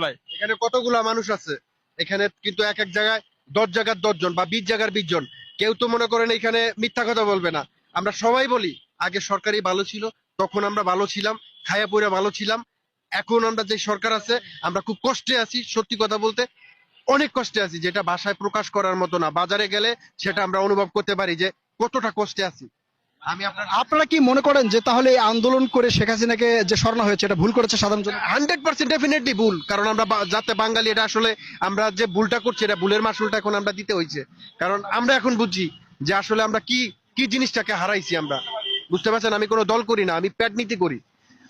ভাই এখানে কতগুলা মানুষ আছে, এখানে কিন্তু এক এক জায়গায় 10 জায়গার 10 জন বা 20 জায়গার 20 জন। কেউ তো মনে করেন এখানে মিথ্যা কথা বলবে না। আমরা সবাই বলি আগে সরকারি ভালো ছিল, তখন আমরা ভালো ছিলাম, খায়া পয়রা ভালো ছিলাম। এখন আমরা যে সরকার আছে আমরা খুব কষ্টে আছি, সত্যি কথা বলতে অনেক কষ্টে আছি, যেটা ভাষায় প্রকাশ করার মতো না। বাজারে গেলে সেটা আমরা অনুভব করতে পারি যে কতটা কষ্টে আছি। আমি আপনারা কি মনে করেন যে তাহলে এই আন্দোলন করে শেখ হাসিনাকে যে সরানো হয়েছে এটা ভুল করেছে সাধারণ জনতা? 100% ডেফিনেটলি ভুল, কারণ আমরা যাতে বাঙালি, এটা আসলে আমরা যে ভুলটা করছি এটা ভুলের মাসুলটা এখন আমরা দিতে হয়েছে। কারণ আমরা এখন বুঝছি যে আসলে আমরা কি কি জিনিসটাকে হারাইছি আমরা। বুঝতে পারছেন, আমি কোনো দল করি না, আমি পেট নীতি করি।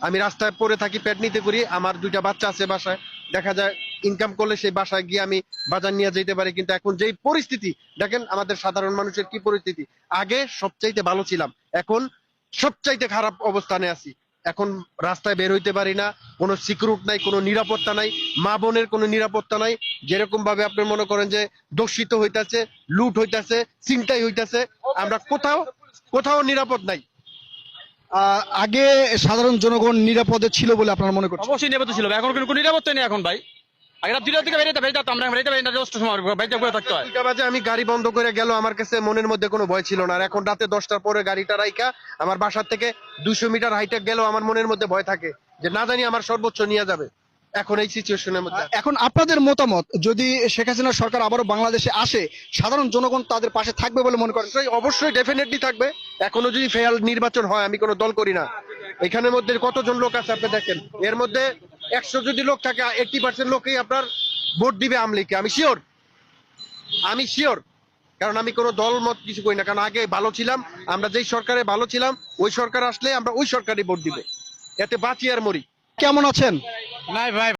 আমি রাস্তায় পড়ে থাকি, পেট নিতে করি। আমার 2টা বাচ্চা আছে বাসায়, দেখা যায় ইনকাম করলে সেই বাসায় গিয়ে আমি বাজার নিয়ে যেতে পারি। কিন্তু এখন যেই পরিস্থিতি দেখেন আমাদের সাধারণ মানুষের কি পরিস্থিতি। আগে সবচাইতে ভালো ছিলাম, এখন সবচাইতে খারাপ অবস্থানে আছি। এখন রাস্তায় বের হইতে পারি না, কোনো সিকিউরিট নাই, কোনো নিরাপত্তা নাই, মা বোনের কোনো নিরাপত্তা নাই। যেরকম ভাবে আপনি মনে করেন যে দূষিত হইতাছে, লুট হইতাছে, ছিনতাই হইতাছে, আমরা কোথাও কোথাও নিরাপদ নাই। আগে সাধারণ জনগণ নিরাপদে ছিল বলে আপনারা মনে করছেন? অবশ্যই নিরাপত্তা ছিল, এখন কোনো নিরাপত্তা নেই এখন ভাই। আগে রাত 2টার দিকে বেরিয়ে আমরা বেরিয়ে পারি না, দশটার সময় বাইরে করে থাকতে হয়। 2টা বাজে আমি গাড়ি বন্ধ করে গেল, আমার কাছে মনের মধ্যে কোনো ভয় ছিল না। আর এখন রাতে 10টার পরে গাড়িটা রাইকা আমার বাসার থেকে 200 মিটার হাইটে গেলেও আমার মনের মধ্যে ভয় থাকে যে না জানি আমার সর্বোচ্চ নিয়ে যাবে। এখন এই সিচুয়েশনের মধ্যে এখন আপনাদের মতামত, যদি শেখ হাসিনা সরকার আবারও বাংলাদেশে আসে সাধারণ জনগণ তাদের পাশে থাকবে বলে মনে করেন? অবশ্যই ডেফিনেটলি থাকবে। এখনো যদি ফেয়ার নির্বাচন হয়, আমি কোনো দল করি না। এখানের মধ্যে কতজন লোক আছে আপনি দেখেন, এর মধ্যে 100 যদি লোক থাকে 80% লোকই আপনার ভোট দিবে আওয়ামী লীগকে। আমি শিওর, আমি শিওর, কারণ আমি কোনো দল মত কিছু করি না। কারণ আগে ভালো ছিলাম, আমরা যেই সরকারে ভালো ছিলাম ওই সরকার আসলে আমরা ওই সরকারই ভোট দিব, এতে বাঁচি আর মরি। কেমন আছেন? নাই ভাই।